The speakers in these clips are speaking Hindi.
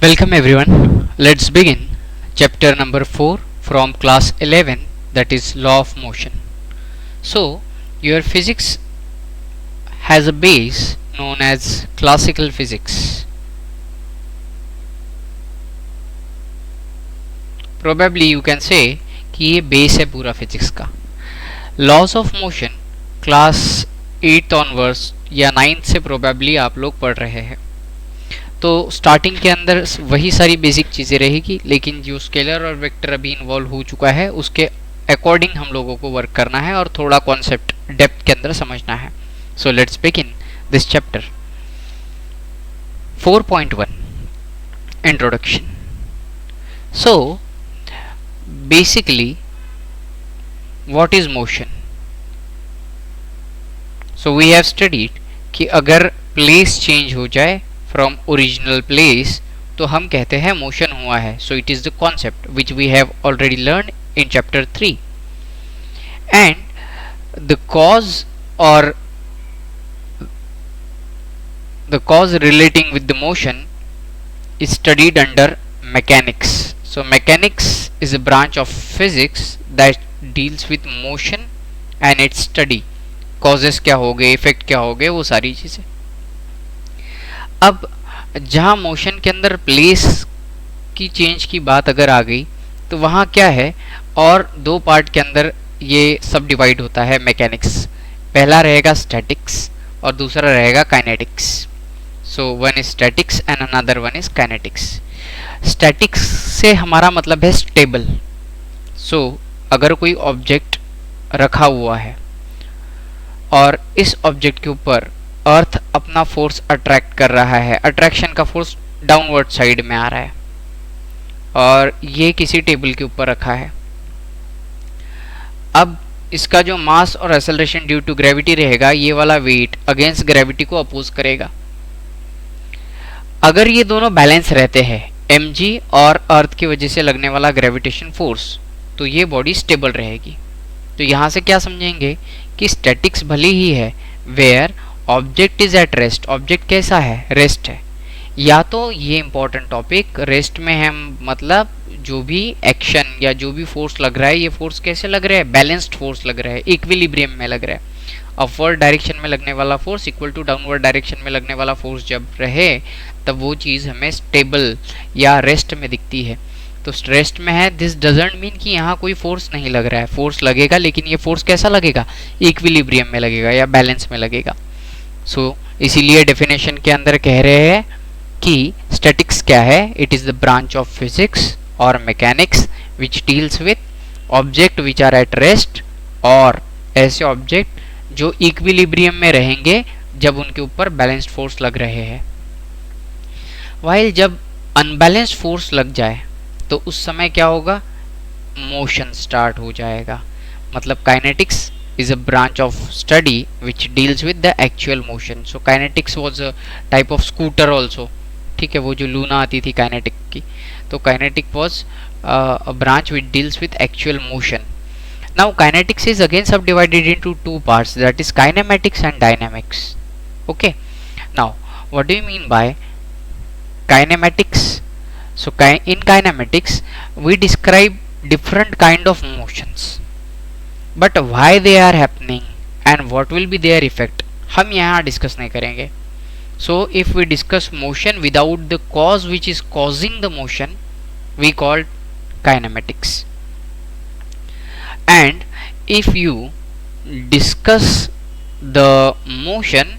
Welcome everyone. Let's begin chapter number 4 from class 11, that is law of motion. So, your physics has a base known as classical physics. Probably you can say कि ये बेस है पूरा फिजिक्स का. Laws of motion class 8 onwards या 9th से प्रोबेबली आप लोग पढ़ रहे हैं. तो स्टार्टिंग के अंदर वही सारी बेसिक चीज़ें रहेगी, लेकिन जो स्केलर और वेक्टर अभी इन्वॉल्व हो चुका है उसके अकॉर्डिंग हम लोगों को वर्क करना है और थोड़ा कॉन्सेप्ट डेप्थ के अंदर समझना है. So let's begin this chapter. 4.1 introduction. So basically what is motion. So we have studied कि अगर प्लेस चेंज हो जाए फ्रॉम ओरिजिनल प्लेस तो हम कहते हैं मोशन हुआ है. So it is the concept which we have already learn in chapter 3 and the cause relating with the motion is studied under mechanics. So mechanics is a branch of physics that deals with motion and its study. Causes क्या हो गए, इफेक्ट क्या हो गए, वो सारी चीजें. अब जहाँ मोशन के अंदर प्लेस की चेंज की बात अगर आ गई तो वहाँ क्या है, और दो पार्ट के अंदर ये सब डिवाइड होता है मैकेनिक्स. पहला रहेगा स्टैटिक्स और दूसरा रहेगा kinetics. So one is statics and another one is kinetics. Statics से हमारा मतलब है स्टेबल. सो अगर कोई ऑब्जेक्ट रखा हुआ है और इस ऑब्जेक्ट के ऊपर अर्थ अपना फोर्स अट्रैक्ट कर रहा है, अट्रैक्शन का फोर्स डाउनवर्ड साइड में आ रहा है और ये किसी टेबल के ऊपर रखा है. अब इसका जो मास और एक्सेलरेशन ड्यू टू ग्रेविटी रहेगा, ये वाला वेट अगेंस्ट ग्रेविटी को अपोज करेगा. अगर ये दोनों बैलेंस रहते हैं, mg और अर्थ की वजह से लगने वाला ग्रेविटेशन फोर्स, तो ये बॉडी स्टेबल रहेगी. तो यहाँ से क्या समझेंगे कि स्टैटिक्स भले ही है where object is at rest. Object कैसा है, रेस्ट है. या तो ये इंपॉर्टेंट टॉपिक, रेस्ट में है मतलब जो भी एक्शन या जो भी फोर्स लग रहा है, ये फोर्स कैसे लग रहा है, बैलेंस्ड फोर्स लग रहा है, इक्विलिब्रियम में लग रहा है. अपवर्ड डायरेक्शन में लगने वाला force equal to downward direction में लगने वाला फोर्स जब रहे, तब वो चीज़ हमें स्टेबल या रेस्ट में दिखती है. तो रेस्ट में है, दिस डजंट मीन कि यहाँ कोई फोर्स नहीं लग रहा है. फोर्स लगेगा, लेकिन ये फोर्स कैसा लगेगा, इक्विलिब्रियम में लगेगा या बैलेंस में लगेगा. सो इसीलिए डेफिनेशन के अंदर कह रहे हैं कि स्टैटिक्स क्या है, it is the branch of physics और mechanics which deals with object which are at rest, और ऐसे ऑब्जेक्ट जो इक्विलिब्रियम में रहेंगे जब उनके ऊपर बैलेंस्ड फोर्स लग रहे हैं. वाइल जब अनबैलेंस्ड फोर्स लग जाए तो उस समय क्या होगा, मोशन स्टार्ट हो जाएगा. मतलब kinetics is a branch of study which deals with the actual motion. So kinetics was a type of scooter also. ठीक है, वो जो लूना आती थी काइनेटिक की, तो kinetic was a branch which deals with actual motion. Now kinetics is again subdivided into two parts, that is kinematics and dynamics. Okay, now what do you mean by kinematics? So in kinematics we describe different kind of motions, but why they are happening and what will be their effect हम यहाँ डिस्कस नहीं करेंगे. So if we discuss motion without the cause which is causing the motion, we call kinematics. And if you discuss the motion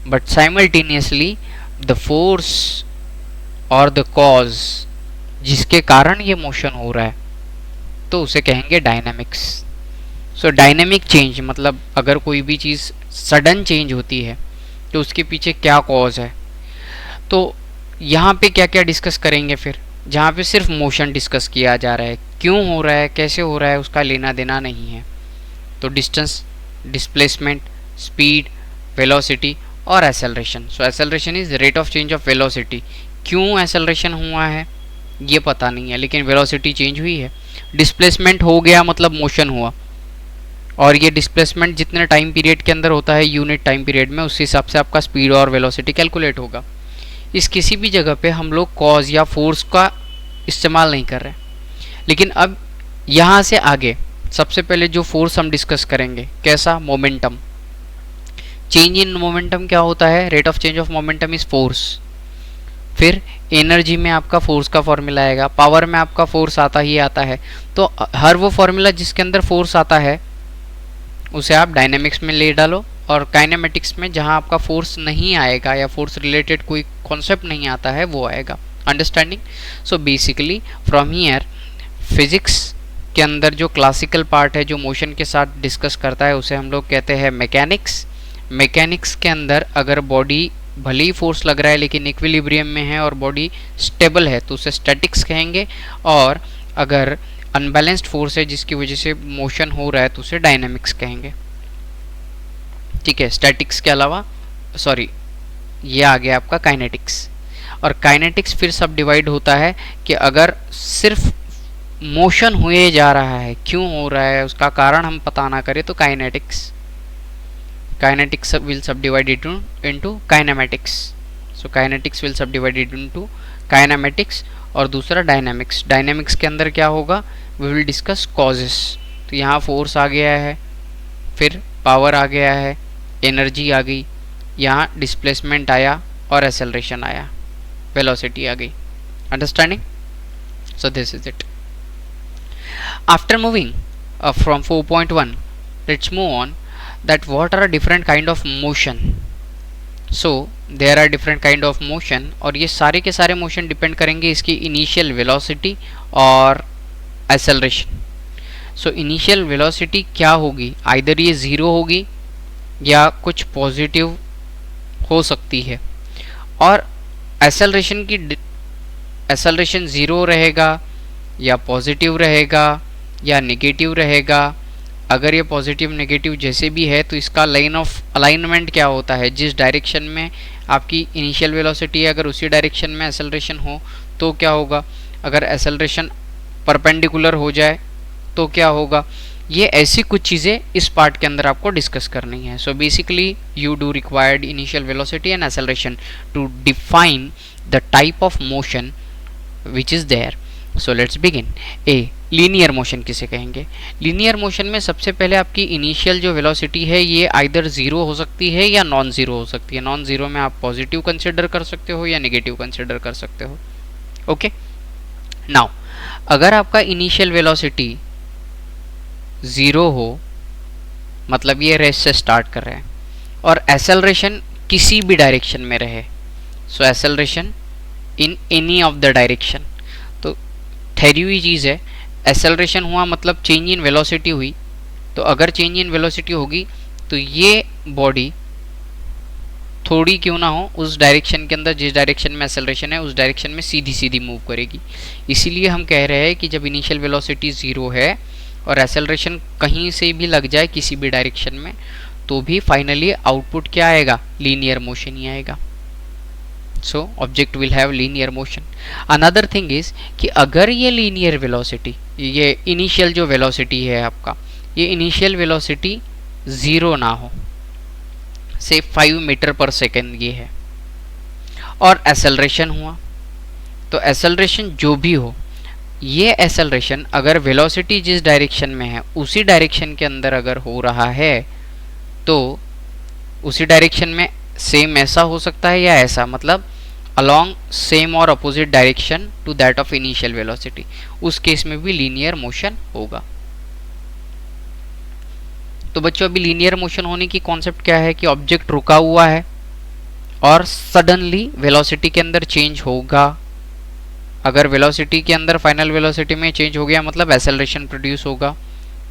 but simultaneously the force or the cause जिसके कारण ये मोशन हो रहा है, तो उसे कहेंगे डायनामिक्स. सो डायनेमिक चेंज मतलब अगर कोई भी चीज़ सडन चेंज होती है तो उसके पीछे क्या कॉज है. तो यहाँ पे क्या क्या डिस्कस करेंगे फिर, जहाँ पे सिर्फ मोशन डिस्कस किया जा रहा है, क्यों हो रहा है, कैसे हो रहा है, उसका लेना देना नहीं है. तो डिस्टेंस, डिस्प्लेसमेंट, स्पीड, वेलोसिटी और acceleration. So acceleration is rate of change of velocity. क्यों एक्सेलरेशन हुआ है ये पता नहीं है, लेकिन वेलोसिटी चेंज हुई है. डिस्प्लेसमेंट हो गया मतलब मोशन हुआ, और ये डिस्प्लेसमेंट जितने टाइम पीरियड के अंदर होता है यूनिट टाइम पीरियड में, उस हिसाब से आपका स्पीड और वेलोसिटी कैलकुलेट होगा. इस किसी भी जगह पे हम लोग कॉज या फोर्स का इस्तेमाल नहीं कर रहे। लेकिन अब यहाँ से आगे सबसे पहले जो फोर्स हम डिस्कस करेंगे, कैसा? मोमेंटम। चेंज इन मोमेंटम क्या होता है? Rate of change of momentum is force. फिर एनर्जी में आपका फोर्स का फॉर्मूला आएगा, पावर में आपका फोर्स आता ही आता है। तो हर वो फॉर्मूला जिसके अंदर फोर्स आता है उसे आप डायनेमिक्स में ले डालो, और काइनेमेटिक्स में जहां आपका फोर्स नहीं आएगा या फोर्स रिलेटेड कोई कॉन्सेप्ट नहीं आता है वो आएगा। Understanding? So basically from here physics के अंदर जो क्लासिकल पार्ट है जो मोशन के साथ डिस्कस करता है उसे हम लोग कहते हैं मैकेनिक्स। मैकेनिक्स के अंदर अगर बॉडी भले ही फोर्स लग रहा है लेकिन इक्विलिब्रियम में है और बॉडी स्टेबल है तो उसे स्टैटिक्स कहेंगे, और अगर अनबैलेंस्ड फोर्स है जिसकी वजह से मोशन हो रहा है तो उसे डायनेमिक्स कहेंगे। ठीक है, स्टैटिक्स के अलावा सॉरी ये आ गया आपका काइनेटिक्स। और काइनेटिक्स फिर सब डिवाइड होता है कि अगर सिर्फ मोशन हुए जा रहा है, क्यों हो रहा है उसका कारण हम पता ना करें तो kinetics will subdivide it into kinematics. So kinetics will subdivide it into kinematics, और दूसरा डायनामिक्स। डायनामिक्स के अंदर क्या होगा? we will discuss causes। तो यहाँ फोर्स आ गया है, फिर पावर आ गया है, एनर्जी आ गई, यहाँ डिस्प्लेसमेंट आया और एक्सेलरेशन आया, वेलोसिटी आ गई। Understanding? So this is it. After moving from 4.1 let's move on that what are different kind of motion. So there are different kind of motion, और ये सारे के सारे मोशन डिपेंड करेंगे इसकी इनिशियल वेलोसिटी और एक्सेलरेशन। सो इनिशियल वेलोसिटी क्या होगी? आइदर ये ज़ीरो होगी या कुछ पॉजिटिव हो सकती है, और एक्सेलरेशन ज़ीरो रहेगा या पॉजिटिव रहेगा या नेगेटिव रहेगा। अगर ये पॉजिटिव नेगेटिव जैसे भी है तो इसका लाइन ऑफ अलाइनमेंट क्या होता है? जिस डायरेक्शन में आपकी इनिशियल वेलोसिटी है अगर उसी डायरेक्शन में एक्सेलरेशन हो तो क्या होगा? अगर एक्सेलरेशन परपेंडिकुलर हो जाए तो क्या होगा? ये ऐसी कुछ चीज़ें इस पार्ट के अंदर आपको डिस्कस करनी है। So basically you do required initial velocity and acceleration to define the type of motion which is there. So let's begin. A, linear motion किसे कहेंगे? लीनियर मोशन में सबसे पहले आपकी इनिशियल जो वेलोसिटी है ये आइदर ज़ीरो हो सकती है या नॉन ज़ीरो हो सकती है। नॉन ज़ीरो में आप पॉजिटिव कंसिडर कर सकते हो या नेगेटिव कंसिडर कर सकते हो। ओके, नाउ अगर आपका इनिशियल वेलोसिटी ज़ीरो हो मतलब ये रेस से स्टार्ट कर रहे हैं, और एक्सेलरेशन किसी भी डायरेक्शन में रहे, so acceleration in any of the direction, तो ठहरी हुई चीज़ है। एक्सेलरेशन हुआ मतलब चेंज इन वेलोसिटी हुई, तो अगर चेंज इन वेलोसिटी होगी तो ये बॉडी थोड़ी क्यों ना हो उस डायरेक्शन के अंदर जिस डायरेक्शन में एक्सेलरेशन है उस डायरेक्शन में सीधी सीधी मूव करेगी। इसीलिए हम कह रहे हैं कि जब इनिशियल वेलोसिटी ज़ीरो है और एक्सेलरेशन कहीं से भी लग जाए किसी भी डायरेक्शन में तो भी फाइनली आउटपुट क्या आएगा? लीनियर मोशन ही आएगा। So object will have linear motion. Another thing is कि अगर ये लीनियर वेलोसिटी, ये इनिशियल जो वेलोसिटी है आपका, ये इनिशियल वेलोसिटी ज़ीरो ना हो, से 5 मीटर पर सेकेंड ये है, और एक्सेलरेशन हुआ, तो एक्सेलरेशन जो भी हो ये एक्सेलरेशन अगर वेलोसिटी जिस डायरेक्शन में है उसी डायरेक्शन के अंदर अगर हो रहा है तो उसी डायरेक्शन में सेम ऐसा हो सकता है या ऐसा, मतलब along सेम और opposite direction to that of initial velocity, उस केस में भी लीनियर मोशन होगा। तो बच्चों अभी लीनियर मोशन होने की कॉन्सेप्ट क्या है कि ऑब्जेक्ट रुका हुआ है और सडनली वेलोसिटी के अंदर चेंज होगा। अगर वेलोसिटी के अंदर फाइनल वेलोसिटी में चेंज हो गया मतलब एक्सेलरेशन प्रोड्यूस होगा,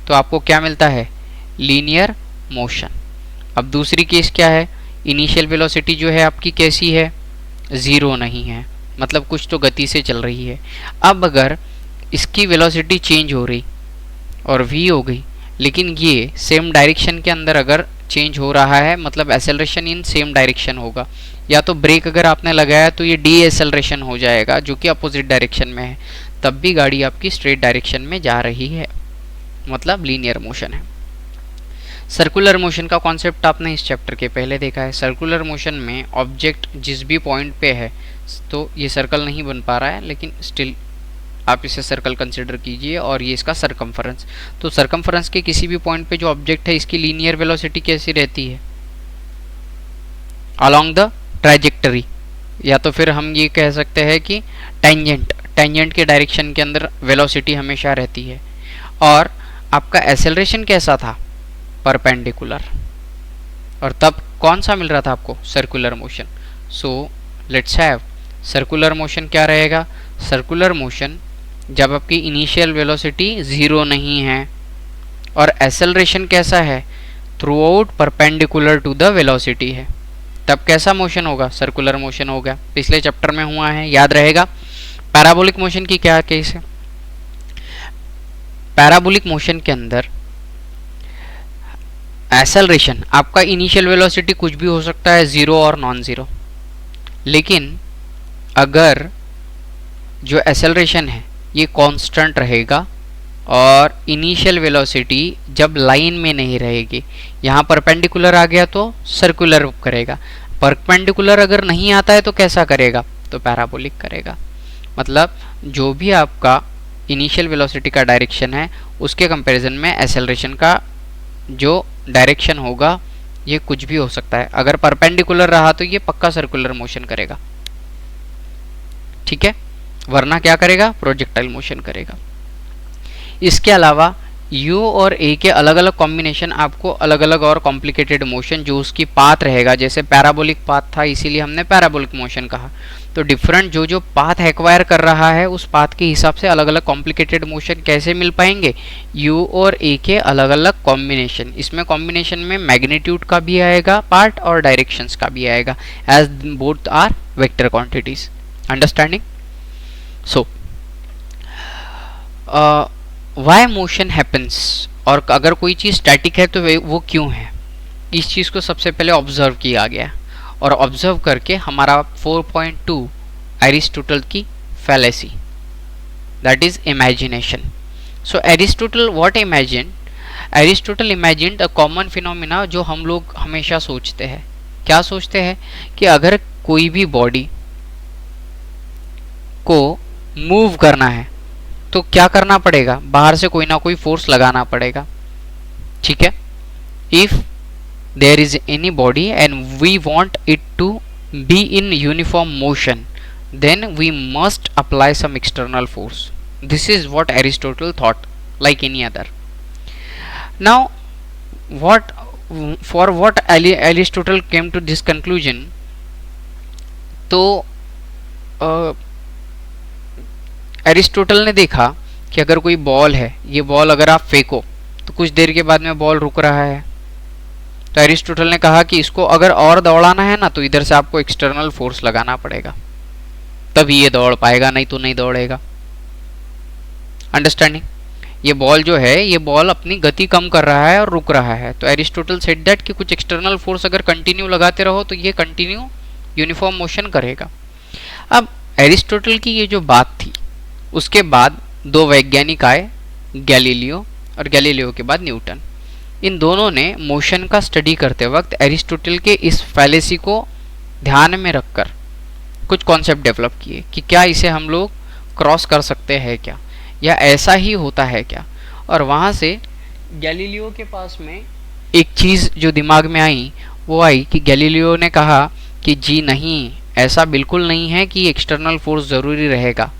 तो आपको क्या मिलता है? Linear motion. अब दूसरी केस क्या है? इनिशियल वेलोसिटी जो है आपकी कैसी है? ज़ीरो नहीं है, मतलब कुछ तो गति से चल रही है। अब अगर इसकी वेलोसिटी चेंज हो रही और v हो गई, लेकिन ये सेम डायरेक्शन के अंदर अगर चेंज हो रहा है मतलब एक्सेलरेशन इन सेम डायरेक्शन होगा, या तो ब्रेक अगर आपने लगाया तो ये डी एक्सेलरेशन हो जाएगा जो कि अपोजिट डायरेक्शन में है, तब भी गाड़ी आपकी स्ट्रेट डायरेक्शन में जा रही है, मतलब लीनियर मोशन है। सर्कुलर मोशन का कॉन्सेप्ट आपने इस चैप्टर के पहले देखा है। सर्कुलर मोशन में ऑब्जेक्ट जिस भी पॉइंट पे है, तो ये सर्कल नहीं बन पा रहा है, लेकिन स्टिल आप इसे सर्कल कंसिडर कीजिए, और ये इसका सरकमफरेंस। तो सरकमफरेंस के किसी भी पॉइंट पे जो ऑब्जेक्ट है, इसकी लीनियर वेलोसिटी कैसी रहती है? अलोंग द ट्रैजेक्टरी, या तो फिर हम ये कह सकते हैं कि टेंजेंट के डायरेक्शन के अंदर वेलोसिटी हमेशा रहती है। और आपका एक्सेलरेशन कैसा था? परपेंडिकुलर। और तब कौन सा मिल रहा था आपको? Circular motion. So let's have circular motion क्या रहेगा? सर्कुलर मोशन जब आपकी इनिशियल वेलोसिटी 0 नहीं है, और एक्सेलरेशन कैसा है? Throughout perpendicular to the velocity है, तब कैसा मोशन होगा? सर्कुलर मोशन होगा। पिछले चैप्टर में हुआ है, याद रहेगा। पैराबोलिक मोशन की क्या केस है? पैराबोलिक मोशन के अंदर एक्सेलरेशन, आपका इनिशियल वेलोसिटी कुछ भी हो सकता है, 0 और नॉन ज़ीरो, लेकिन अगर जो एक्सेलरेशन है ये कांस्टेंट रहेगा, और इनिशियल वेलोसिटी जब लाइन में नहीं रहेगी, यहाँ परपेंडिकुलर आ गया तो सर्कुलर करेगा, परपेंडिकुलर अगर नहीं आता है तो कैसा करेगा? तो पैराबोलिक करेगा। मतलब जो भी आपका इनिशियल वेलोसिटी का डायरेक्शन है, उसके कंपैरिजन में एक्सेलरेशन का जो डायरेक्शन होगा ये कुछ भी हो सकता है। अगर परपेंडिकुलर रहा तो ये पक्का सर्कुलर मोशन करेगा, ठीक है, वरना क्या करेगा? प्रोजेक्टाइल मोशन करेगा। इसके अलावा U और A के अलग अलग कॉम्बिनेशन आपको अलग अलग और कॉम्प्लिकेटेड मोशन जो उसकी पाथ रहेगा, जैसे पैराबोलिक पाथ था इसीलिए हमने पैराबोलिक मोशन कहा। तो डिफरेंट जो पाथ एक्वायर कर रहा है, उस पाथ के हिसाब से अलग अलग कॉम्प्लिकेटेड मोशन कैसे मिल पाएंगे? U और A के अलग अलग कॉम्बिनेशन। इसमें कॉम्बिनेशन में मैग्नीट्यूड का भी आएगा पार्ट और डायरेक्शंस का भी आएगा, as both are vector quantities. Understanding? So why motion happens, और अगर कोई चीज़ स्टैटिक है तो वो क्यों है, इस चीज़ को सबसे पहले ऑब्जर्व किया गया, और ऑब्जर्व करके हमारा 4.2 एरिस्टोटल की fallacy, that is imagination. So Aristotle what imagine? Aristotle imagined a common phenomena जो हम लोग हमेशा सोचते हैं। क्या सोचते हैं? कि अगर कोई भी बॉडी को मूव करना है तो क्या करना पड़ेगा? बाहर से कोई ना कोई फोर्स लगाना पड़ेगा, ठीक है। If there is any body and we want it to be in uniform motion, then we must apply some external force. This is what Aristotle thought, like any other. Now what Aristotle came to this conclusion? तो एरिस्टोटल ने देखा कि अगर कोई बॉल है, ये बॉल अगर आप फेंको तो कुछ देर के बाद में बॉल रुक रहा है, तो एरिस्टोटल ने कहा कि इसको अगर और दौड़ाना है ना, तो इधर से आपको एक्सटर्नल फोर्स लगाना पड़ेगा, तभी ये दौड़ पाएगा, नहीं तो नहीं दौड़ेगा। अंडरस्टैंडिंग? ये बॉल जो है, ये बॉल अपनी गति कम कर रहा है और रुक रहा है, तो एरिस्टोटल सेड दैट कि कुछ एक्सटर्नल फोर्स अगर कंटिन्यू लगाते रहो तो ये कंटिन्यू यूनिफॉर्म मोशन करेगा। अब एरिस्टोटल की ये जो बात थी, उसके बाद दो वैज्ञानिक आए, गैलीलियो, और गैलीलियो के बाद न्यूटन। इन दोनों ने मोशन का स्टडी करते वक्त एरिस्टोटल के इस फैलेसी को ध्यान में रखकर कुछ कॉन्सेप्ट डेवलप किए कि क्या इसे हम लोग क्रॉस कर सकते हैं क्या, या ऐसा ही होता है क्या। और वहाँ से गैलीलियो के पास में एक चीज़ जो दिमाग में आई, वो आई कि गैलीलियो ने कहा कि जी नहीं, ऐसा बिल्कुल नहीं है कि एक्सटर्नल फोर्स ज़रूरी रहेगा।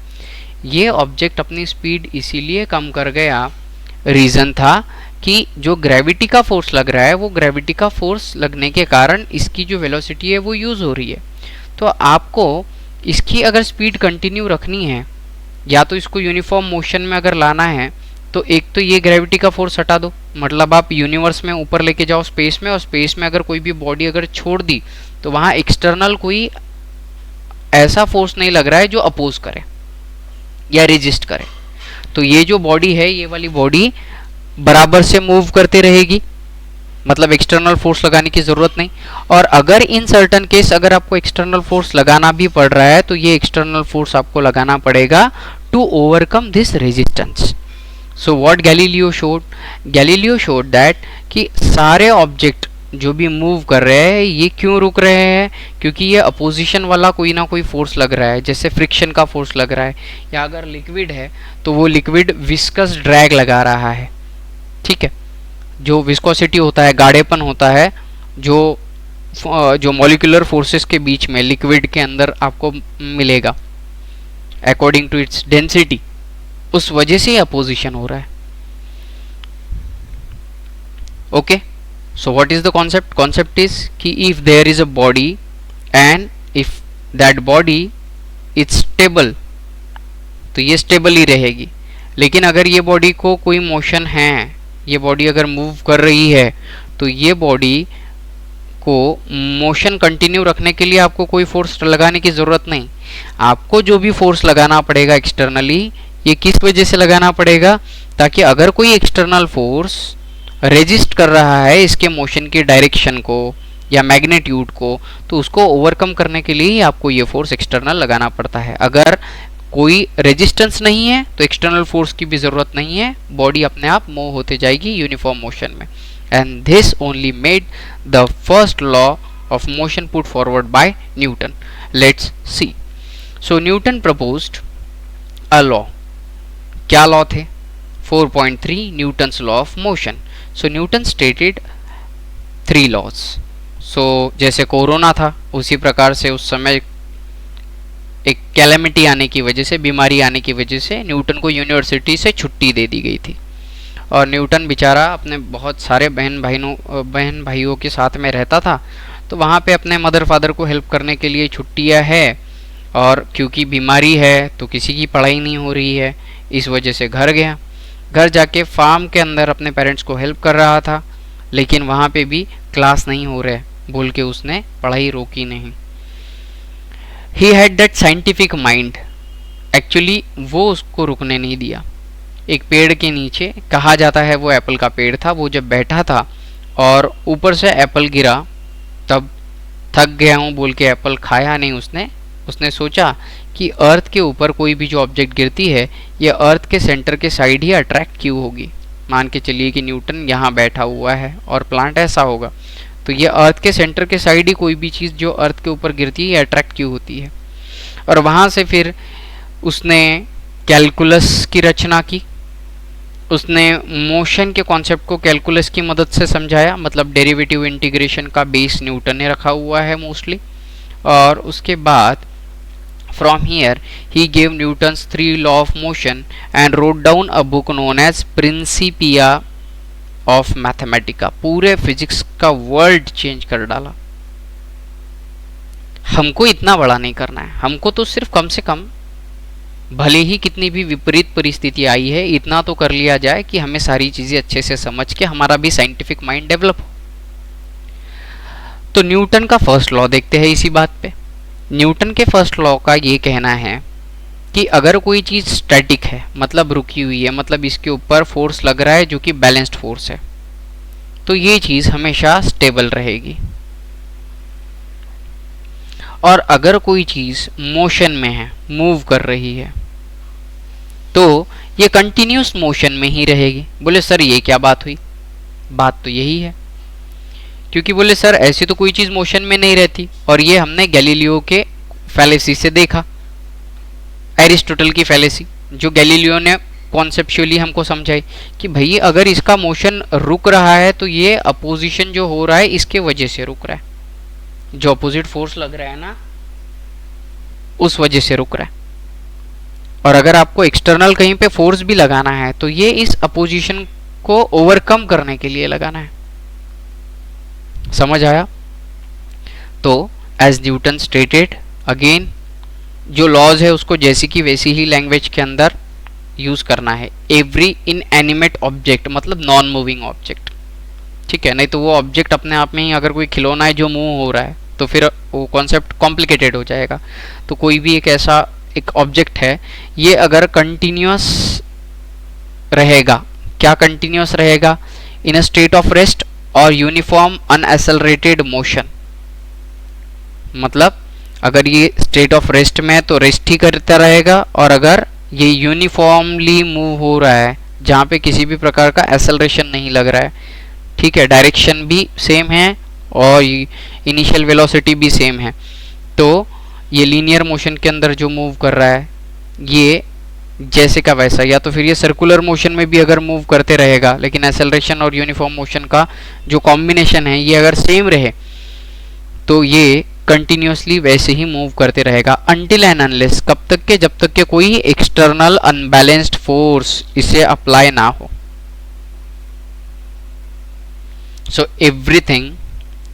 ये ऑब्जेक्ट अपनी स्पीड इसीलिए कम कर गया, रीज़न था कि जो ग्रेविटी का फोर्स लग रहा है, वो ग्रेविटी का फोर्स लगने के कारण इसकी जो वेलोसिटी है वो यूज़ हो रही है। तो आपको इसकी अगर स्पीड कंटिन्यू रखनी है, या तो इसको यूनिफॉर्म मोशन में अगर लाना है, तो एक तो ये ग्रेविटी का फोर्स हटा दो, मतलब आप यूनिवर्स में ऊपर लेके जाओ स्पेस में, और स्पेस में अगर कोई भी बॉडी अगर छोड़ दी तो वहाँ एक्सटर्नल कोई ऐसा फोर्स नहीं लग रहा है जो अपोज करे या रेजिस्ट करे। तो ये जो बॉडी है, ये वाली बॉडी बराबर से मूव करते रहेगी, मतलब एक्सटर्नल फोर्स लगाने की ज़रूरत नहीं। और अगर इन सर्टन केस अगर आपको एक्सटर्नल फोर्स लगाना भी पड़ रहा है, तो ये एक्सटर्नल फोर्स आपको लगाना पड़ेगा to overcome this resistance. So what Galileo showed that कि सारे ऑब्जेक्ट जो भी मूव कर रहे हैं ये क्यों रुक रहे हैं, क्योंकि ये अपोजिशन वाला कोई ना कोई फोर्स लग रहा है, जैसे फ्रिक्शन का फोर्स लग रहा है, या अगर लिक्विड है तो वो लिक्विड विस्कस ड्रैग लगा रहा है। ठीक है, जो विस्कोसिटी होता है, गाढ़ेपन होता है, जो मॉलिक्यूलर फोर्सेस के बीच में लिक्विड के अंदर आपको मिलेगा अकॉर्डिंग टू इट्स डेंसिटी, उस वजह से अपोजिशन हो रहा है। Okay, so what is the concept is कि if there is a body and if that body is stable, तो ये स्टेबल ही रहेगी। लेकिन अगर ये बॉडी को कोई मोशन है, ये बॉडी अगर मूव कर रही है, तो ये बॉडी को मोशन कंटिन्यू रखने के लिए आपको कोई फोर्स लगाने की ज़रूरत नहीं। आपको जो भी फोर्स लगाना पड़ेगा एक्सटर्नली, ये किस वजह से लगाना पड़ेगा, ताकि अगर कोई एक्सटर्नल फोर्स रेजिस्ट कर रहा है इसके मोशन की डायरेक्शन को या मैग्नीट्यूड को, तो उसको ओवरकम करने के लिए ही आपको ये फोर्स एक्सटर्नल लगाना पड़ता है। अगर कोई रेजिस्टेंस नहीं है तो एक्सटर्नल फोर्स की भी ज़रूरत नहीं है, बॉडी अपने आप मूव होते जाएगी यूनिफॉर्म मोशन में। And this only made the first law of motion put forward by Newton. Let's see. So Newton proposed a law. क्या लॉ थे? 4.3 Newton's law of motion. So Newton stated 3 laws. So जैसे कोरोना था उसी प्रकार से उस समय एक कैलेमिटी आने की वजह से, बीमारी आने की वजह से न्यूटन को यूनिवर्सिटी से छुट्टी दे दी गई थी, और न्यूटन बेचारा अपने बहुत सारे बहन भाइयों के साथ में रहता था, तो वहाँ पे अपने मदर फादर को हेल्प करने के लिए छुट्टियाँ है, और क्योंकि बीमारी है तो किसी की पढ़ाई नहीं हो रही है, इस वजह से घर गया। घर जाके फार्म के अंदर अपने पेरेंट्स को हेल्प कर रहा था, लेकिन वहाँ पे भी क्लास नहीं हो रहे बोल के उसने पढ़ाई रोकी नहीं। He had that scientific mind. Actually वो उसको रुकने नहीं दिया। एक पेड़ के नीचे, कहा जाता है वो एप्पल का पेड़ था, वो जब बैठा था और ऊपर से एप्पल गिरा, तब थक गया हूँ बोल के एप्पल खाया नहीं उसने सोचा कि अर्थ के ऊपर कोई भी जो ऑब्जेक्ट गिरती है ये अर्थ के सेंटर के साइड ही अट्रैक्ट क्यों होगी। मान के चलिए कि न्यूटन यहाँ बैठा हुआ है और प्लांट ऐसा होगा, तो ये अर्थ के सेंटर के साइड ही कोई भी चीज़ जो अर्थ के ऊपर गिरती है अट्रैक्ट क्यों होती है। और वहाँ से फिर उसने कैलकुलस की रचना की। उसने मोशन के कॉन्सेप्ट को कैलकुलस की मदद से समझाया, मतलब डेरिवेटिव इंटीग्रेशन का बेस न्यूटन ने रखा हुआ है मोस्टली। और उसके बाद from here he gave Newton's 3 law of motion and wrote down a book known as Principia of Mathematica। पूरे फिजिक्स का वर्ल्ड चेंज कर डाला। हमको इतना बड़ा नहीं करना है, हमको तो सिर्फ कम से कम भले ही कितनी भी विपरीत परिस्थिति आई है इतना तो कर लिया जाए कि हमें सारी चीजें अच्छे से समझ के हमारा भी साइंटिफिक माइंड डेवलप हो। तो न्यूटन का फर्स्ट लॉ देखते हैं इसी बात पे। न्यूटन के फर्स्ट लॉ का ये कहना है कि अगर कोई चीज़ स्टैटिक है, मतलब रुकी हुई है, मतलब इसके ऊपर फोर्स लग रहा है जो कि बैलेंस्ड फोर्स है, तो ये चीज़ हमेशा स्टेबल रहेगी। और अगर कोई चीज़ मोशन में है, मूव कर रही है, तो ये कंटिन्यूस मोशन में ही रहेगी। बोले सर ये क्या बात हुई? बात तो यही है, क्योंकि बोले सर ऐसी तो कोई चीज़ मोशन में नहीं रहती, और ये हमने गैलीलियो के फैलेसी से देखा, एरिस्टोटल की फैलेसी, जो गैलीलियो ने कॉन्सेप्चुअली हमको समझाई कि भाई अगर इसका मोशन रुक रहा है तो ये अपोजिशन जो हो रहा है इसके वजह से रुक रहा है, जो अपोजिट फोर्स लग रहा है ना उस वजह से रुक रहा है। और अगर आपको एक्सटर्नल कहीं पे फोर्स भी लगाना है तो ये इस अपोजिशन को ओवरकम करने के लिए लगाना है। समझ आया? तो एज न्यूटन स्टेटेड, अगेन जो लॉज है उसको जैसी की वैसी ही लैंग्वेज के अंदर यूज करना है। एवरी इनएनिमेट ऑब्जेक्ट मतलब नॉन मूविंग ऑब्जेक्ट, ठीक है, नहीं तो वो ऑब्जेक्ट अपने आप में ही अगर कोई खिलौना है जो मूव हो रहा है तो फिर वो कॉन्सेप्ट कॉम्प्लिकेटेड हो जाएगा। तो कोई भी एक ऐसा एक ऑब्जेक्ट है, ये अगर कंटिन्यूअस रहेगा, क्या कंटिन्यूअस रहेगा? इन अ स्टेट ऑफ रेस्ट और यूनिफॉर्म अनएसेलरेटेड मोशन, मतलब अगर ये स्टेट ऑफ रेस्ट में है तो रेस्ट ही करता रहेगा, और अगर ये यूनिफॉर्मली मूव हो रहा है जहाँ पे किसी भी प्रकार का एसेलरेशन नहीं लग रहा है, ठीक है, डायरेक्शन भी सेम है और इनिशियल वेलोसिटी भी सेम है। तो ये लीनियर मोशन के अंदर जो मूव कर रहा है ये जैसे का वैसा, या तो फिर ये सर्कुलर मोशन में भी अगर मूव करते रहेगा, लेकिन एक्सेलरेशन और यूनिफॉर्म मोशन का जो कॉम्बिनेशन है ये अगर सेम रहे तो ये कंटिन्यूसली वैसे ही मूव करते रहेगा अनटिल एंड अनलेस, कब तक के, जब तक के कोई एक्सटर्नल अनबैलेंस्ड फोर्स इसे अप्लाई ना हो। So everything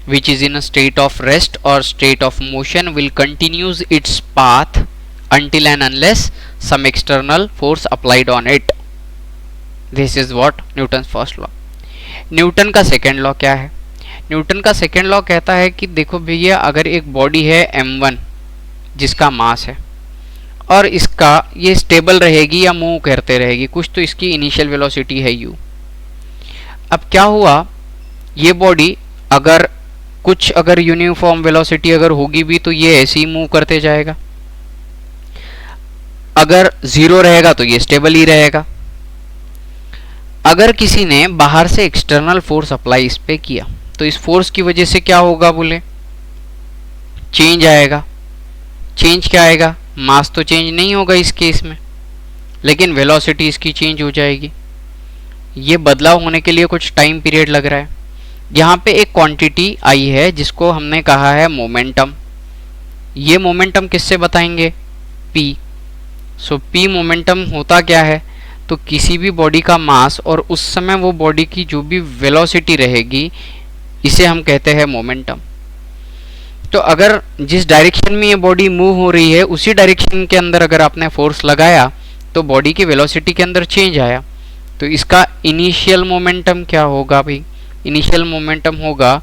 which is in a state of rest or state of motion will continues its path until and unless some external force applied on it. This is what Newton's first law. Newton का सेकेंड लॉ क्या है? न्यूटन का सेकेंड लॉ कहता है कि देखो भैया, अगर एक बॉडी है m1 जिसका मास है और इसका ये स्टेबल रहेगी या मूव करते रहेगी, कुछ तो इसकी इनिशियल वेलोसिटी है u। अब क्या हुआ, ये बॉडी अगर यूनिफॉर्म वेलोसिटी अगर होगी भी तो ये ऐसे ही मूव करते जाएगा, अगर जीरो रहेगा तो ये स्टेबल ही रहेगा। अगर किसी ने बाहर से एक्सटर्नल फोर्स अप्लाई इस पे किया तो इस फोर्स की वजह से क्या होगा बोले, चेंज आएगा। चेंज क्या आएगा, मास तो चेंज नहीं होगा इस केस में, लेकिन वेलोसिटी इसकी चेंज हो जाएगी। ये बदलाव होने के लिए कुछ टाइम पीरियड लग रहा है। यहाँ पे एक क्वांटिटी आई है जिसको हमने कहा है मोमेंटम। ये मोमेंटम किससे बताएंगे, p। सो p मोमेंटम होता क्या है, तो किसी भी बॉडी का मास और उस समय वो बॉडी की जो भी वेलोसिटी रहेगी इसे हम कहते हैं मोमेंटम। तो अगर जिस डायरेक्शन में ये बॉडी मूव हो रही है उसी डायरेक्शन के अंदर अगर आपने फोर्स लगाया तो बॉडी की वेलोसिटी के अंदर चेंज आया, तो इसका इनिशियल मोमेंटम क्या होगा भाई, इनिशियल मोमेंटम होगा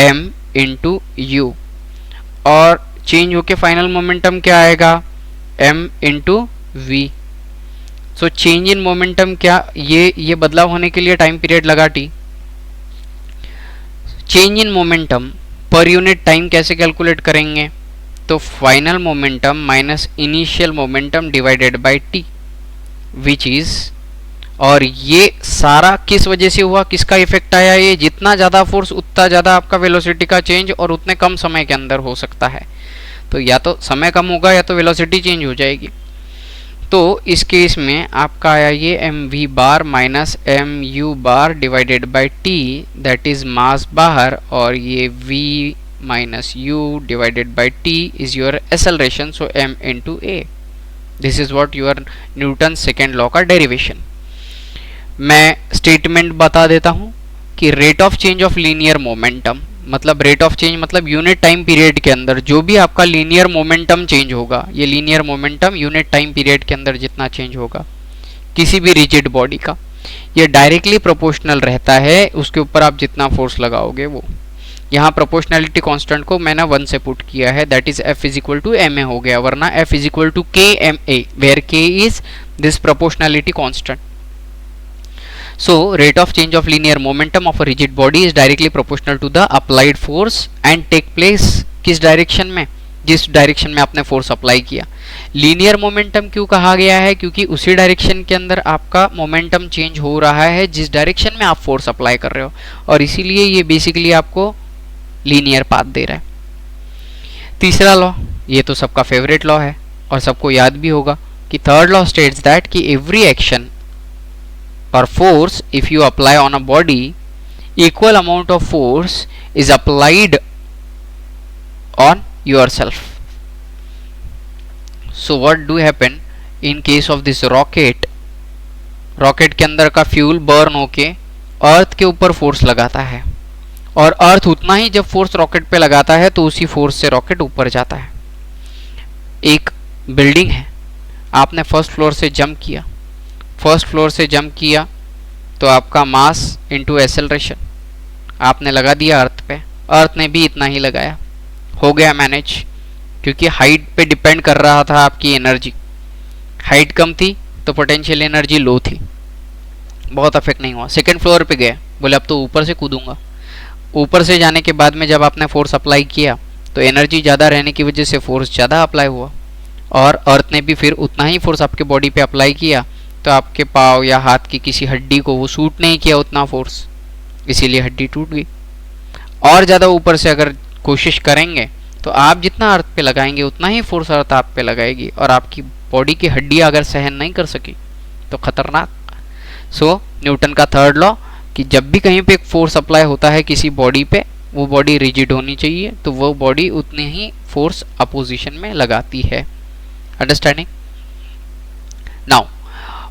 m इंटू यू, और चेंज होके फाइनल मोमेंटम क्या आएगा, m into v. So change in momentum क्या, ये बदलाव होने के लिए टाइम पीरियड लगा t। Change in momentum per unit time कैसे कैलकुलेट करेंगे, तो final momentum minus initial momentum divided by t, which is, और ये सारा किस वजह से हुआ, किसका इफेक्ट आया, ये जितना ज़्यादा फोर्स उतना ज़्यादा आपका वेलोसिटी का चेंज और उतने कम समय के अंदर हो सकता है। तो या तो समय कम होगा या तो वेलोसिटी चेंज हो जाएगी। तो इस केस में आपका आया ये m v bar minus m u bar divided by t, that is mass बाहर, और ये v minus u divided by t is your acceleration, so m into a. This is what your Newton second law का डेरिवेशन। मैं स्टेटमेंट बता देता हूं कि rate of change of linear momentum, मतलब रेट ऑफ चेंज मतलब यूनिट टाइम पीरियड के अंदर जो भी आपका लीनियर मोमेंटम चेंज होगा, ये linear momentum unit time period के अंदर जितना चेंज होगा किसी भी रिजिड बॉडी का, ये डायरेक्टली प्रोपोर्शनल रहता है उसके ऊपर आप जितना फोर्स लगाओगे वो। यहाँ प्रोपोर्शनैलिटी कांस्टेंट को मैंने 1 से पुट किया है, that is F is equal to m a हो गया, वरना F is equal to k m a, where k is this proportionality constant. So rate of change of linear momentum of a rigid body is directly proportional to the applied force and take place किस डायरेक्शन में, जिस डायरेक्शन में आपने फोर्स अप्लाई किया। लीनियर मोमेंटम क्यों कहा गया है, क्योंकि उसी डायरेक्शन के अंदर आपका मोमेंटम चेंज हो रहा है जिस डायरेक्शन में आप फोर्स अप्लाई कर रहे हो, और इसीलिए ये बेसिकली आपको लीनियर पाथ दे रहा है। तीसरा लॉ, ये तो सबका फेवरेट लॉ है और सबको याद भी होगा कि थर्ड लॉ स्टेट्स दैट कि every action or force if you apply on a body, equal amount of force is applied on yourself. So what do happen in case of this rocket? Rocket के अंदर का फ्यूल बर्न होके अर्थ के ऊपर फोर्स लगाता है, और अर्थ उतना ही जब फोर्स रॉकेट पे लगाता है तो उसी फोर्स से रॉकेट ऊपर जाता है। एक बिल्डिंग है, आपने फर्स्ट फ्लोर से जंप किया, फर्स्ट फ्लोर से जंप किया तो आपका मास इंटू एक्सेलरेशन आपने लगा दिया अर्थ पे, अर्थ ने भी इतना ही लगाया, हो गया मैनेज, क्योंकि हाइट पे डिपेंड कर रहा था आपकी एनर्जी। हाइट कम थी तो पोटेंशियल एनर्जी लो थी, बहुत अफेक्ट नहीं हुआ। सेकंड फ्लोर पे गए, बोले अब तो ऊपर से कूदूंगा। ऊपर से जाने के बाद में जब आपने फोर्स अप्लाई किया तो एनर्जी ज़्यादा रहने की वजह से फोर्स ज़्यादा अप्लाई हुआ, और अर्थ ने भी फिर उतना ही फोर्स आपके बॉडी पे अप्लाई किया, तो आपके पाँव या हाथ की किसी हड्डी को वो सूट नहीं किया उतना फोर्स, इसीलिए हड्डी टूट गई। और ज़्यादा ऊपर से अगर कोशिश करेंगे तो आप जितना अर्थ पे लगाएंगे उतना ही फोर्स अर्थ आप पे लगाएगी, और आपकी बॉडी की हड्डी अगर सहन नहीं कर सकी तो खतरनाक। सो न्यूटन का थर्ड लॉ कि जब भी कहीं पे एक फोर्स अप्लाई होता है किसी बॉडी पे, वो बॉडी रिजिड होनी चाहिए, तो वो बॉडी उतने ही फोर्स अपोजिशन में लगाती है। Understanding? Now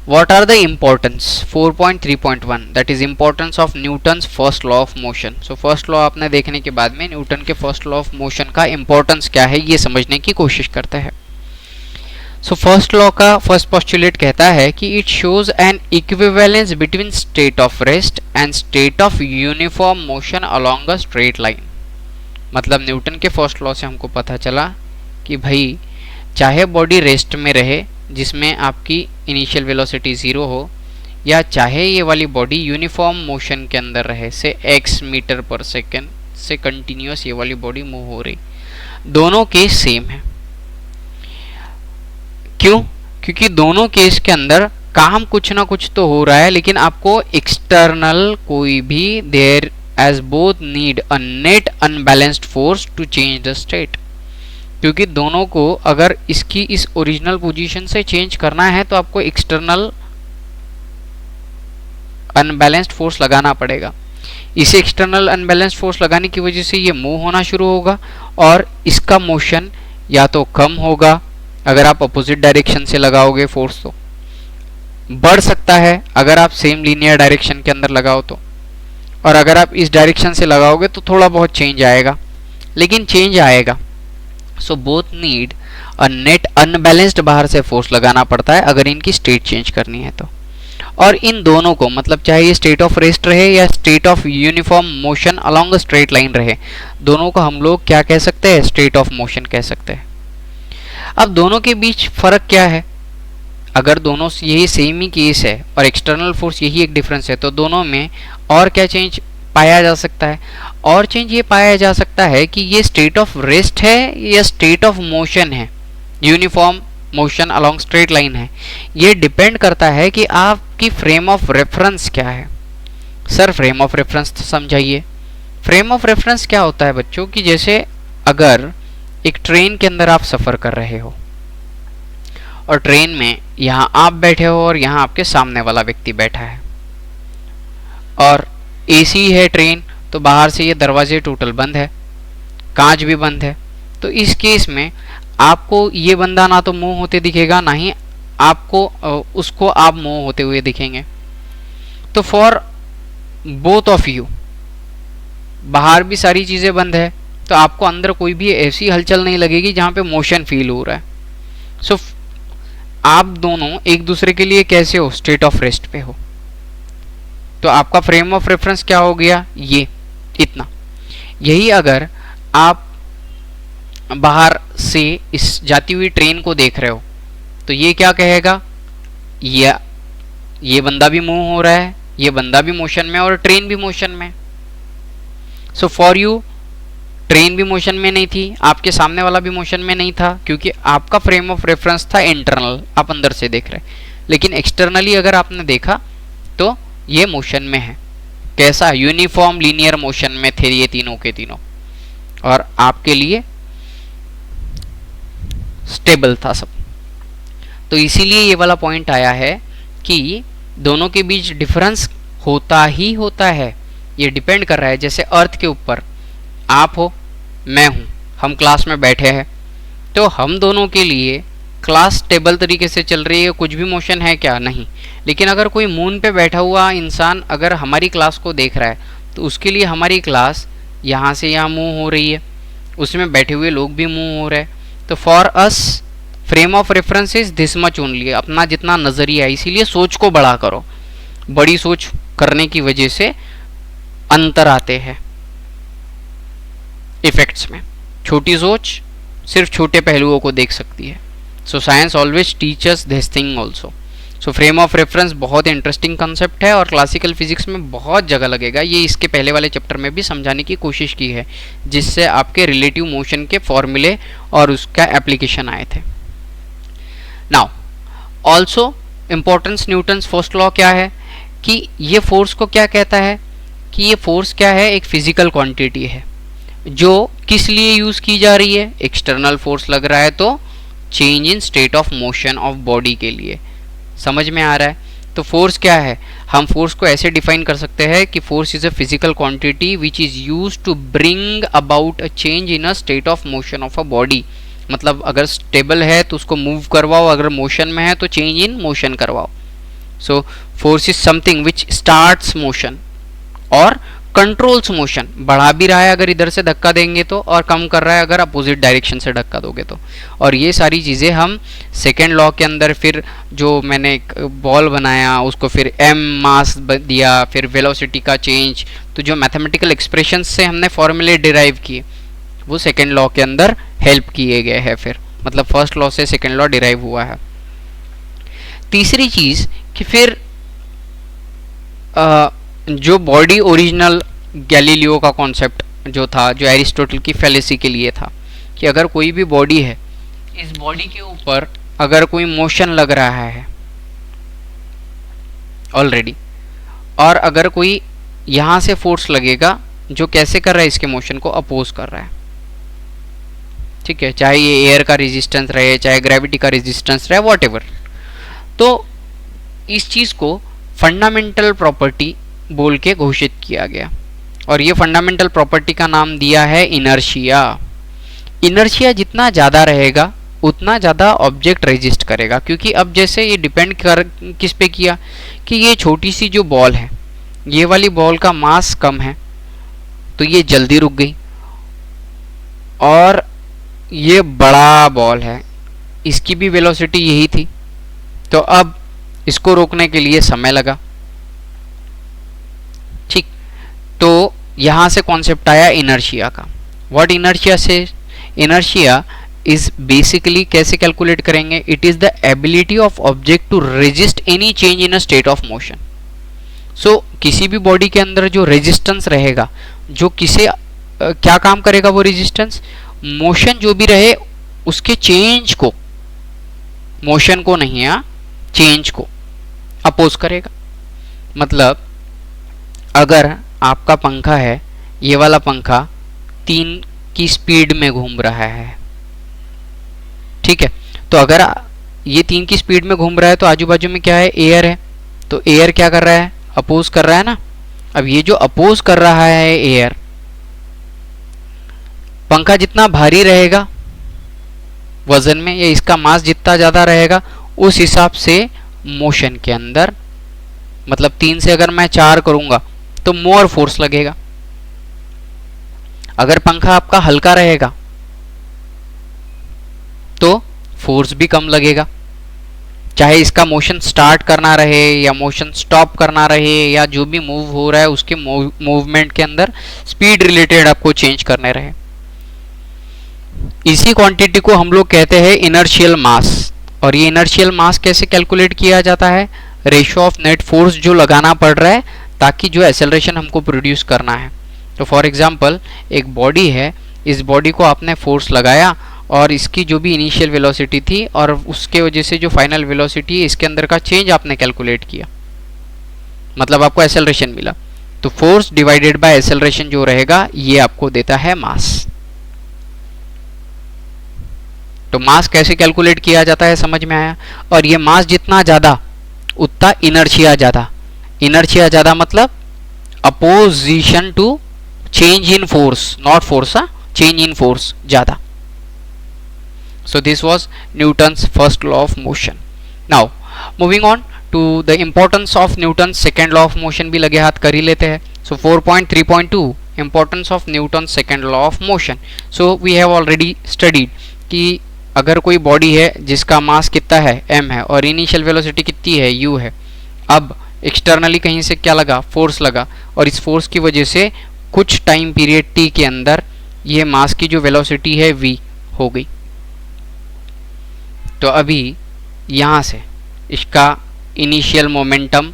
what are the importance 4.3.1 that is importance of Newton's first law of motion। so first law आपने देखने के बाद में न्यूटन के first law of motion का importance क्या है ये समझने की कोशिश करते हैं। so first law का first postulate कहता है कि it shows an equivalence between state of rest and state of uniform motion along a straight line। मतलब न्यूटन के फर्स्ट लॉ से हमको पता चला कि भाई चाहे बॉडी रेस्ट में रहे जिसमें आपकी इनिशियल वेलोसिटी 0 हो, या चाहे ये वाली बॉडी यूनिफॉर्म मोशन के अंदर रहे, से x मीटर पर सेकेंड से कंटिन्यूस ये वाली बॉडी मूव हो रही, दोनों केस सेम है। क्यों? क्योंकि दोनों केस के अंदर काम कुछ ना कुछ तो हो रहा है, लेकिन आपको एक्सटर्नल कोई भी there as both need a net unbalanced force to change the state. क्योंकि दोनों को अगर इसकी इस ओरिजिनल पोजीशन से चेंज करना है तो आपको एक्सटर्नल अनबैलेंस्ड फोर्स लगाना पड़ेगा। इसे एक्सटर्नल अनबैलेंस्ड फोर्स लगाने की वजह से ये मूव होना शुरू होगा, और इसका मोशन या तो कम होगा अगर आप अपोजिट डायरेक्शन से लगाओगे फोर्स, तो बढ़ सकता है अगर आप सेम लीनियर डायरेक्शन के अंदर लगाओ तो, और अगर आप इस डायरेक्शन से लगाओगे तो थोड़ा बहुत चेंज आएगा, लेकिन चेंज आएगा। So both need a net unbalanced बाहर से फोर्स लगाना पड़ता है अगर इनकी स्टेट चेंज करनी है तो। और इन दोनों को मतलब चाहे ये स्टेट ऑफ रेस्ट रहे या state of uniform motion along a straight line रहे, दोनों को हम लोग क्या कह सकते हैं? स्टेट ऑफ मोशन कह सकते हैं। अब दोनों के बीच फर्क क्या है? अगर दोनों यही सेम ही केस है और एक्सटर्नल फोर्स यही एक डिफरेंस है, तो दोनों में और क्या चेंज पाया जा सकता है? और चेंज ये पाया जा सकता है कि ये स्टेट ऑफ रेस्ट है या स्टेट ऑफ मोशन है, uniform motion along straight line है। ये डिपेंड करता है कि आपकी फ्रेम ऑफ रेफरेंस क्या है। सर फ्रेम ऑफ रेफरेंस तो समझाइए। फ्रेम ऑफ रेफरेंस क्या होता है बच्चों? कि जैसे अगर एक ट्रेन के अंदर आप सफ़र कर रहे हो और ट्रेन में यहाँ आप बैठे हो और यहाँ आपके सामने वाला व्यक्ति बैठा है, और एसी है ट्रेन, तो बाहर से ये दरवाजे टोटल बंद है, कांच भी बंद है, तो इस केस में आपको ये बंदा ना तो मूव होते दिखेगा, ना ही आपको उसको आप मूव होते हुए दिखेंगे। तो फॉर बोथ ऑफ यू, बाहर भी सारी चीज़ें बंद है तो आपको अंदर कोई भी ऐसी हलचल नहीं लगेगी जहाँ पे मोशन फील हो रहा है। सो आप दोनों एक दूसरे के लिए कैसे हो? स्टेट ऑफ रेस्ट पे हो। तो आपका फ्रेम ऑफ रेफरेंस क्या हो गया? ये इतना। यही अगर आप बाहर से इस जाती हुई ट्रेन को देख रहे हो तो ये क्या कहेगा? ये बंदा भी मूव हो रहा है, ये बंदा भी मोशन में और ट्रेन भी मोशन में। सो फॉर यू ट्रेन भी मोशन में नहीं थी, आपके सामने वाला भी मोशन में नहीं था, क्योंकि आपका फ्रेम ऑफ रेफरेंस था इंटरनल, आप अंदर से देख रहे। लेकिन एक्सटर्नली अगर आपने देखा तो ये मोशन में है। कैसा? यूनिफॉर्म लीनियर मोशन में थे ये तीनों के तीनों, और आपके लिए स्टेबल था सब। तो इसीलिए ये वाला पॉइंट आया है कि दोनों के बीच डिफरेंस होता ही होता है। ये डिपेंड कर रहा है, जैसे अर्थ के ऊपर आप हो, मैं हूँ, हम क्लास में बैठे हैं, तो हम दोनों के लिए क्लास स्टेबल तरीके से चल रही है, कुछ भी मोशन है क्या? नहीं। लेकिन अगर कोई मून पे बैठा हुआ इंसान अगर हमारी क्लास को देख रहा है तो उसके लिए हमारी क्लास यहाँ से यहाँ मूव हो रही है, उसमें बैठे हुए लोग भी मूव हो रहे हैं। तो for us frame of reference is this much only, अपना जितना नज़रिया। इसीलिए सोच को बड़ा करो, बड़ी सोच करने की वजह से अंतर आते हैं इफेक्ट्स में। छोटी सोच सिर्फ छोटे पहलुओं को देख सकती है। So science always teachers this thing also. So frame of reference बहुत इंटरेस्टिंग कंसेप्ट है और क्लासिकल फिजिक्स में बहुत जगह लगेगा। ये इसके पहले वाले चैप्टर में भी समझाने की कोशिश की है, जिससे आपके रिलेटिव मोशन के फॉर्मूले और उसका एप्लीकेशन आए थे। Now also importance Newton's first law क्या है कि ये फोर्स को क्या कहता है कि ये फोर्स क्या है, एक फिजिकल क्वांटिटी है जो किस लिए यूज की जा रही है, एक्सटर्नल फोर्स लग रहा है तो change in state of motion of body के लिए। समझ में आ रहा है? तो फोर्स क्या है, हम फोर्स को ऐसे डिफाइन कर सकते हैं कि force is a physical quantity which is used to bring about a change in a state of motion of a body. मतलब अगर स्टेबल है तो उसको मूव करवाओ, अगर मोशन में है तो चेंज इन मोशन करवाओ। So force is something which starts motion और कंट्रोल्स मोशन। बढ़ा भी रहा है अगर इधर से धक्का देंगे तो, और कम कर रहा है अगर अपोजिट डायरेक्शन से धक्का दोगे तो। और ये सारी चीज़ें हम सेकेंड लॉ के अंदर, फिर जो मैंने एक बॉल बनाया उसको फिर m मास दिया, फिर वेलोसिटी का चेंज, तो जो मैथमेटिकल एक्सप्रेशन से हमने फॉर्मूले डिराइव किए वो सेकेंड लॉ के अंदर हेल्प किए गए हैं। फिर मतलब फर्स्ट लॉ से सेकेंड लॉ डिराइव हुआ है। तीसरी चीज़ कि फिर जो बॉडी ओरिजिनल गैलीलियो का कॉन्सेप्ट जो था, जो एरिस्टोटल की फैलेसी के लिए था, कि अगर कोई भी बॉडी है, इस बॉडी के ऊपर अगर कोई मोशन लग रहा है ऑलरेडी, और अगर कोई यहाँ से फोर्स लगेगा जो कैसे कर रहा है, इसके मोशन को अपोज कर रहा है, ठीक है, चाहे ये एयर का रेजिस्टेंस रहे, चाहे ग्रेविटी का रेजिस्टेंस रहे, व्हाटएवर, तो इस चीज़ को फंडामेंटल प्रॉपर्टी बोल के घोषित किया गया। और ये फंडामेंटल प्रॉपर्टी का नाम दिया है इनर्शिया। इनर्शिया जितना ज़्यादा रहेगा उतना ज़्यादा ऑब्जेक्ट रेजिस्ट करेगा, क्योंकि अब जैसे ये डिपेंड कर किस पे किया कि ये छोटी सी जो बॉल है, ये वाली बॉल का मास कम है तो ये जल्दी रुक गई, और ये बड़ा बॉल है, इसकी भी वेलोसिटी यही थी, तो अब इसको रोकने के लिए समय लगा। ठीक, तो यहां से कॉन्सेप्ट आया इनर्शिया का। व्हाट इनर्शिया से, इनर्शिया इज बेसिकली कैसे कैलकुलेट करेंगे, it is the ability of object to resist any change in a state of motion. So किसी भी बॉडी के अंदर जो रेजिस्टेंस रहेगा, जो किसे क्या काम करेगा, वो रेजिस्टेंस मोशन जो भी रहे उसके चेंज को, मोशन को नहीं है, चेंज को अपोज करेगा। मतलब अगर आपका पंखा है, ये वाला पंखा 3 की स्पीड में घूम रहा है, ठीक है, तो अगर ये 3 की स्पीड में घूम रहा है तो आजू बाजू में क्या है, एयर है, तो एयर क्या कर रहा है, अपोज कर रहा है ना। अब ये जो अपोज कर रहा है एयर, पंखा जितना भारी रहेगा वजन में, या इसका मास जितना ज्यादा रहेगा, उस हिसाब से मोशन के अंदर, मतलब 3 से अगर मैं 4 करूंगा तो मोर फोर्स लगेगा। अगर पंखा आपका हल्का रहेगा तो फोर्स भी कम लगेगा, चाहे इसका मोशन स्टार्ट करना रहे या मोशन स्टॉप करना रहे, या जो भी मूव हो रहा है उसके मूवमेंट के अंदर स्पीड रिलेटेड आपको चेंज करने रहे। इसी क्वांटिटी को हम लोग कहते हैं इनर्शियल मास। और ये इनर्शियल मास कैसे कैलकुलेट किया जाता है, रेशियो ऑफ नेट फोर्स जो लगाना पड़ रहा है ताकि जो एक्सेलरेशन हमको प्रोड्यूस करना है। तो फॉर एग्जांपल एक बॉडी है, इस बॉडी को आपने फोर्स लगाया और इसकी जो भी इनिशियल वेलोसिटी थी और उसके वजह से जो फाइनल वेलोसिटी है, इसके अंदर का चेंज आपने कैलकुलेट किया, मतलब आपको एक्सेलरेशन मिला। तो फोर्स डिवाइडेड बाय एक्सेलरेशन जो रहेगा ये आपको देता है मास। तो मास कैसे कैलकुलेट किया जाता है समझ में आया। और ये मास जितना ज्यादा उतना इनर्शिया ज्यादा। इनर्शिया ज्यादा मतलब opposition to change in force, not force, change in force ज्यादा। So this was Newton's first law of motion. Now moving on to the importance of Newton's second law of motion भी लगे हाथ कर ही लेते हैं. So 4.3.2 importance of Newton's second law of motion. So we have already studied कि अगर कोई बॉडी है जिसका मास कितना है m है और इनिशियल वेलोसिटी कितनी है u है, अब एक्सटर्नली कहीं से क्या लगा, फोर्स लगा, और इस फोर्स की वजह से कुछ टाइम पीरियड t के अंदर ये मास की जो वेलोसिटी है v हो गई। तो अभी यहाँ से इसका इनिशियल मोमेंटम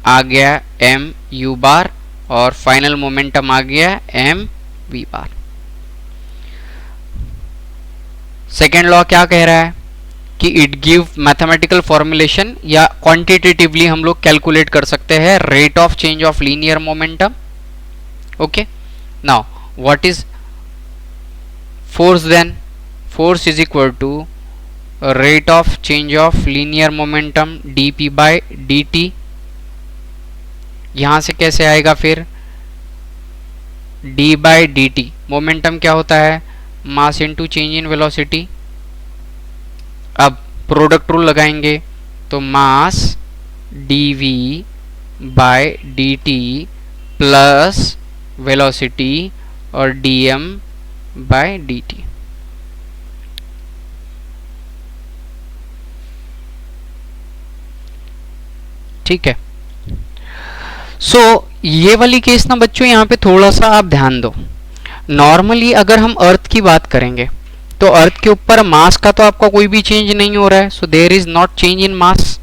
आ गया m u बार और फाइनल मोमेंटम आ गया m v बार। सेकेंड लॉ क्या कह रहा है कि इट गिव मैथमेटिकल फॉर्मुलेशन, या क्वांटिटेटिवली हम लोग कैलकुलेट कर सकते हैं rate of change of linear momentum Okay, now what is force then? Force is equal to rate of change of linear momentum dp by dt. यहां से कैसे आएगा फिर? d by d t, momentum क्या होता है? Mass into change in velocity. अब प्रोडक्ट रूल लगाएंगे तो mass dv by dt plus velocity और dm बाय dt. ठीक है. सो ये वाली केस ना बच्चों यहाँ पे थोड़ा सा आप ध्यान दो. नॉर्मली अगर हम अर्थ की बात करेंगे तो अर्थ के ऊपर मास का तो आपका कोई भी चेंज नहीं हो रहा है. So there is not change in mass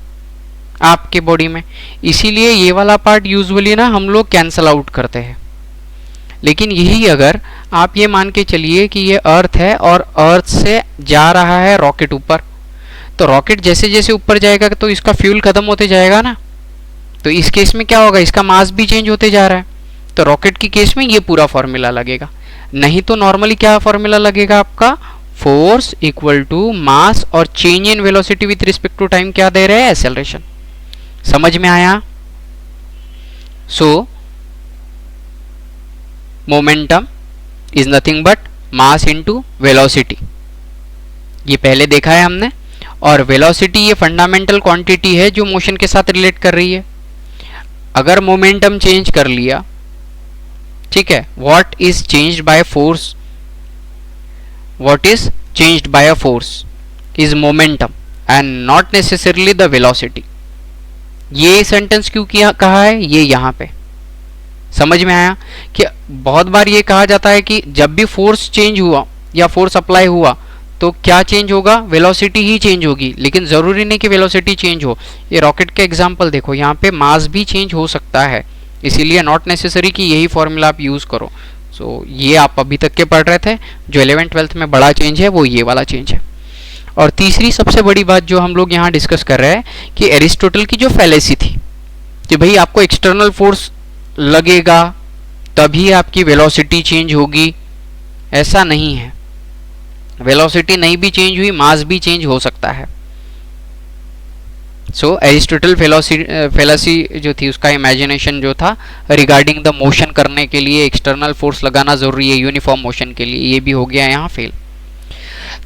आपके बॉडी में. इसीलिए ये वाला पार्ट यूजुअली ना हम लोग कैंसल आउट करते हैं. लेकिन यही अगर आप ये मान के चलिए कि ये अर्थ है और अर्थ से जा रहा है रॉकेट ऊपर, तो रॉकेट जैसे जैसे ऊपर जाएगा तो इसका फ्यूल खत्म होते जाएगा ना. तो इस केस में क्या होगा? इसका मास भी चेंज होते जा रहा है. तो रॉकेट की केस में ये पूरा फॉर्मूला लगेगा. नहीं तो नॉर्मली क्या फॉर्मूला लगेगा आपका? फोर्स इक्वल टू मास और change in velocity with respect to time क्या दे रहे हैं? एक्सेलरेशन. समझ में आया? So momentum is nothing but mass into velocity. ये पहले देखा है हमने. और वेलोसिटी ये फंडामेंटल क्वांटिटी है जो मोशन के साथ रिलेट कर रही है. अगर मोमेंटम चेंज कर लिया, ठीक है, what is changed by force? What is changed by a force is momentum and not necessarily the velocity. ये सेंटेंस क्यों किया कहा है? ये यहां पे समझ में आया कि बहुत बार ये कहा जाता है कि जब भी फोर्स चेंज हुआ या फोर्स अप्लाई हुआ तो क्या चेंज होगा? वेलोसिटी ही चेंज होगी. लेकिन जरूरी नहीं कि वेलोसिटी चेंज हो. ये रॉकेट के एग्जांपल देखो, यहाँ पे मास भी चेंज हो सकता है. इसीलिए नॉट नेसेसरी कि यही फॉर्मूला आप यूज करो. सो ये आप अभी तक के पढ़ रहे थे. जो 11th-12th में बड़ा चेंज है वो ये वाला चेंज है. और तीसरी सबसे बड़ी बात जो हम लोग यहाँ डिस्कस कर रहे हैं कि एरिस्टोटल की जो फैलेसी थी कि भाई आपको एक्सटर्नल फोर्स लगेगा तभी आपकी वेलोसिटी चेंज होगी, ऐसा नहीं है. वेलोसिटी नहीं भी चेंज हुई, मास भी चेंज हो सकता है. सो एरिस्टोटल फेलासी जो थी उसका इमेजिनेशन जो था रिगार्डिंग द मोशन करने के लिए एक्सटर्नल फोर्स लगाना जरूरी है यूनिफॉर्म मोशन के लिए, ये भी हो गया यहाँ फेल.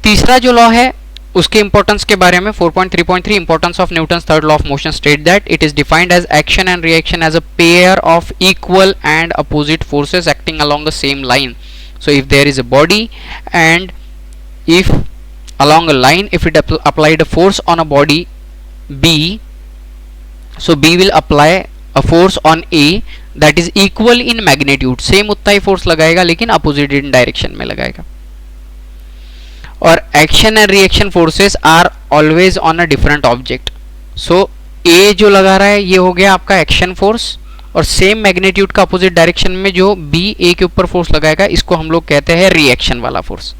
तीसरा जो लॉ है उसके इंपॉर्टेंस के बारे में 4.3.3 importance of Newton's third law of motion state that it is defined as action and reaction as a pair of equal and opposite forces acting along the same line. So if there is a body and if along a line if it applied a force on a body B, so B will apply a force on A that is equal in magnitude. same उतना ही force लगाएगा लेकिन opposite in direction में लगाएगा. और action and reaction forces are always on a different object. so A जो लगा रहा है ये हो गया आपका action force और सेम मैग्नीट्यूड का अपोजिट डायरेक्शन में जो B A के ऊपर फोर्स लगाएगा इसको हम लोग कहते हैं रिएक्शन वाला force.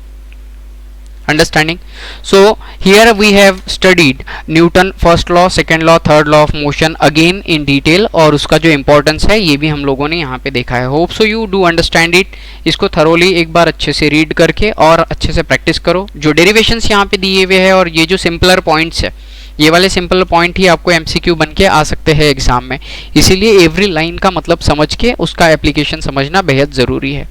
Understanding? So here we have studied Newton first law, second law, third law of motion again in detail और उसका जो importance है ये भी हम लोगों ने यहाँ पे देखा है. Hope so you do understand it. इसको thoroughly एक बार अच्छे से read करके और अच्छे से practice करो. जो derivations यहाँ पे दिए हुए हैं और ये जो simpler points है ये वाले सिंपल पॉइंट ही आपको MCQ बन के आ सकते हैं एग्जाम में. इसीलिए एवरी लाइन का मतलब समझ के उसका एप्लीकेशन समझना बेहद ज़रूरी है.